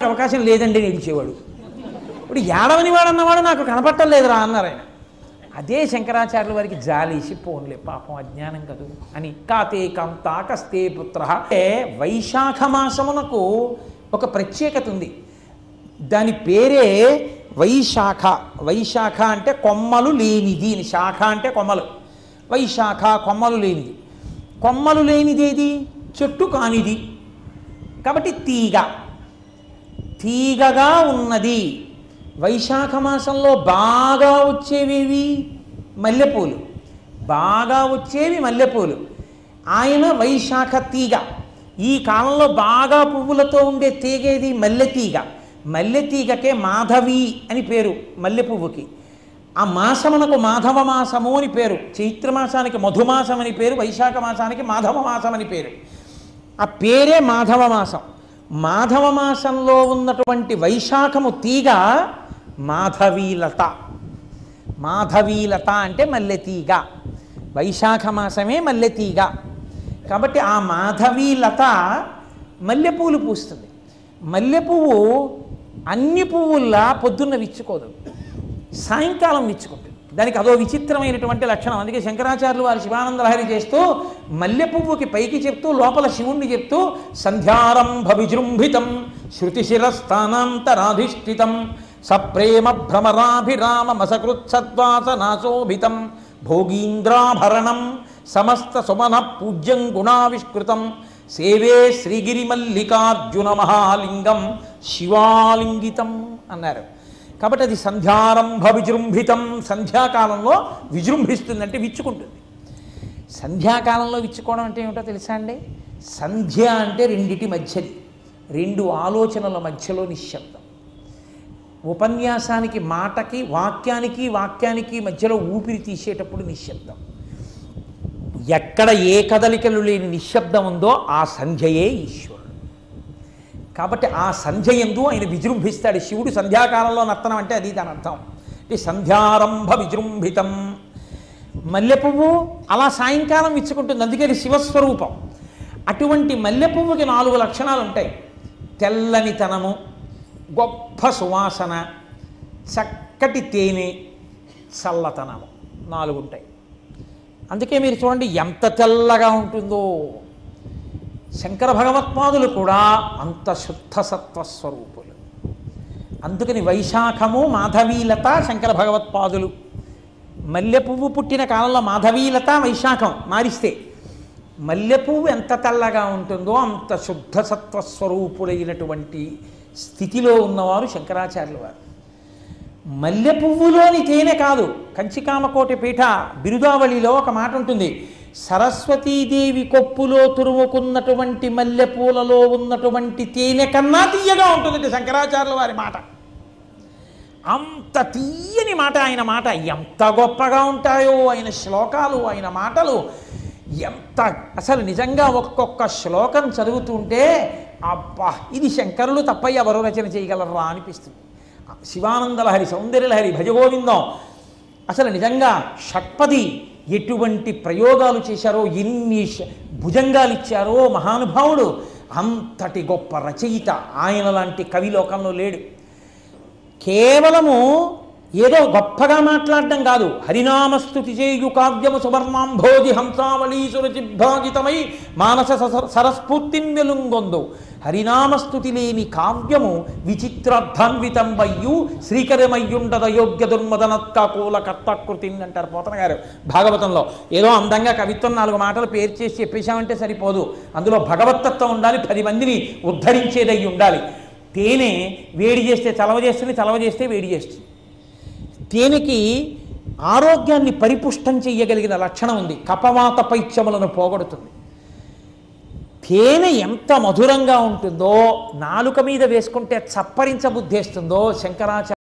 అవకాశం లేదండి నిలిచేవాడు. ఇప్పుడు ఏడవని వాడు అన్నవాడు నాకు కనపట్టలేదురా అన్నారు ఆయన. అదే శంకరాచార్యుల వారికి జాలేసి పోన్లే పాపం అజ్ఞానం కదూ అని కాతే కాంతా కస్తే పుత్ర. అంటే వైశాఖ మాసమునకు ఒక ప్రత్యేకత ఉంది. దాని పేరే వైశాఖ. వైశాఖ అంటే కొమ్మలు లేనిది అని, శాఖ అంటే కొమ్మలు. వైశాఖ కొమ్మలు లేనిది. కొమ్మలు లేనిది ఏది? చెట్టు కానిది. కాబట్టి తీగ, తీగగా ఉన్నది. వైశాఖ మాసంలో బాగా వచ్చేవి మల్లెపూలు, బాగా వచ్చేవి మల్లెపూలు. ఆయన వైశాఖ తీగ. ఈ కాలంలో బాగా పువ్వులతో ఉండే తీగేది మల్లె తీగ. మల్లె తీగకే మాధవి అని పేరు మల్లె పువ్వుకి. ఆ మాసమునకు మాధవ మాసము అని పేరు. చైత్రమాసానికి మధుమాసం అని పేరు, వైశాఖ మాసానికి మాధవ మాసం అని పేరు. ఆ పేరే మాధవ మాసం. మాధవ మాసంలో ఉన్నటువంటి వైశాఖము తీగ మాధవీలత. మాధవీలత అంటే మల్లెతీగ. వైశాఖ మాసమే మల్లెతీగ. కాబట్టి ఆ మాధవీలత మల్లెపూలు పూస్తుంది. మల్లెపువ్వు అన్ని పువ్వుల్లా పొద్దున్న విచ్చుకోదు, సాయంకాలం విచ్చుకుంటుంది. దానికి అదో విచిత్రమైనటువంటి లక్షణం. అందుకే శంకరాచార్యులు వారు శివానంద లహరి చేస్తూ మల్లె పువ్వుకి పైకి చెప్తూ లోపల శివుణ్ణి చెప్తూ సంధ్యారంభ విజృంభితం శృతిశిరస్థానాంతరాధిష్ఠితం సప్రేమ భ్రమరాభిరామ మసకృత్సద్వాసనాశోభితం భోగీంద్రాభరణం సమస్త సుమన పూజ్యం గుణావిష్కృతం సేవే శ్రీగిరిమల్లికార్జున మహాలింగం శివాలింగితం అన్నారు. కాబట్టి అది సంధ్యారంభ విజృంభితం. సంధ్యాకాలంలో విజృంభిస్తుందంటే విచ్చుకుంటుంది. సంధ్యాకాలంలో విచ్చుకోవడం అంటే ఏమిటో తెలుసా అండి? సంధ్య అంటే రెండిటి మధ్యది, రెండు ఆలోచనల మధ్యలో నిశ్శబ్దం. ఉపన్యాసానికి మాటకి వాక్యానికి మధ్యలో ఊపిరి తీసేటప్పుడు నిశ్శబ్దం. ఎక్కడ ఏ కదలికలు లేని నిశ్శబ్దం ఉందో ఆ సంధ్యయే ఈశ్వరుడు. కాబట్టి ఆ సంధ్య యందు ఆయన విజృంభిస్తాడు. శివుడు సంధ్యాకాలంలో నర్తనం అంటే అది దాని అర్థం. అంటే సంధ్యారంభ విజృంభితం. మల్లె పువ్వు అలా సాయంకాలం విచ్చుకుంటుంది, అందుకే అది శివస్వరూపం. అటువంటి మల్లె పువ్వుకి 4 లక్షణాలు ఉంటాయి. తెల్లనితనము, గొప్ప సువాసన, చక్కటి తేనె, చల్లతనము, 4 ఉంటాయి. అందుకే మీరు చూడండి ఎంత తెల్లగా ఉంటుందో. శంకర భగవత్పాదులు కూడా అంత శుద్ధ సత్వస్వరూపులు. అందుకని వైశాఖము మాధవీలత శంకర భగవత్పాదులు. మల్లె పువ్వు పుట్టిన కాలంలో మాధవీలత వైశాఖం మారిస్తే మల్లె పువ్వు ఎంత తెల్లగా ఉంటుందో అంత శుద్ధ సత్వస్వరూపుడైనటువంటి స్థితిలో ఉన్నవారు శంకరాచార్యుల వారు. మల్లె పువ్వులోని తేనె కాదు. కంచికామకోటి పీఠ బిరుదావళిలో ఒక మాట ఉంటుంది, సరస్వతీదేవి కొప్పులో తురుముకున్నటువంటి మల్లెపూలలో ఉన్నటువంటి తేనె కన్నా తీయగా ఉంటుంది శంకరాచార్యుల వారి మాట. అంత తీయని మాట ఆయన మాట. ఎంత గొప్పగా ఉంటాయో ఆయన శ్లోకాలు, ఆయన మాటలు. ఎంత అసలు నిజంగా ఒక్కొక్క శ్లోకం చదువుతుంటే అబ్బా ఇది శంకరులు తప్ప ఎవరు రచన చేయగలరా అనిపిస్తుంది. శివానందలహరి, సౌందర్యలహరి, భజగోవిందం, అసలు నిజంగా షట్పది ఎటువంటి ప్రయోగాలు చేశారో, ఎన్ని భుజంగాలు ఇచ్చారో మహానుభావుడు. అంతటి గొప్ప రచయిత ఆయన లాంటి కవి లోకంలో లేడు. కేవలము ఏదో గొప్పగా మాట్లాడడం కాదు, హరినామస్తుతి చేయు కావ్యము సువర్ణాంభోజి హంసావళీసురచిభాజితమై మానస సరస్ఫూర్తిన్ వెలుంగొందు. హరినామస్తుతి లేని కావ్యము విచిత్రార్థాన్వితం వయ్యు శ్రీకరమయ్యుండద యోగ్య దుర్మదనత్కాకూల కర్తాకృతి అంటారు పోతన గారు భాగవతంలో. ఏదో అందంగా కవిత్వం 4 మాటలు పేరు చేసి చెప్పేశామంటే సరిపోదు. అందులో భగవత్తత్వం ఉండాలి, 10 మందిని ఉద్ధరించేదై ఉండాలి. తేనె వేడి చేస్తే చలవ చేస్తుంది, చలవ చేస్తే వేడి చేస్తుంది. తేనెకి ఆరోగ్యాన్ని పరిపుష్టం చెయ్యగలిగిన లక్షణం ఉంది, కపవాత పైత్యములను పోగొడుతుంది. తేనె ఎంత మధురంగా ఉంటుందో, నాలుక మీద వేసుకుంటే చప్పరించబుద్ధేస్తుందో శంకరాచార్య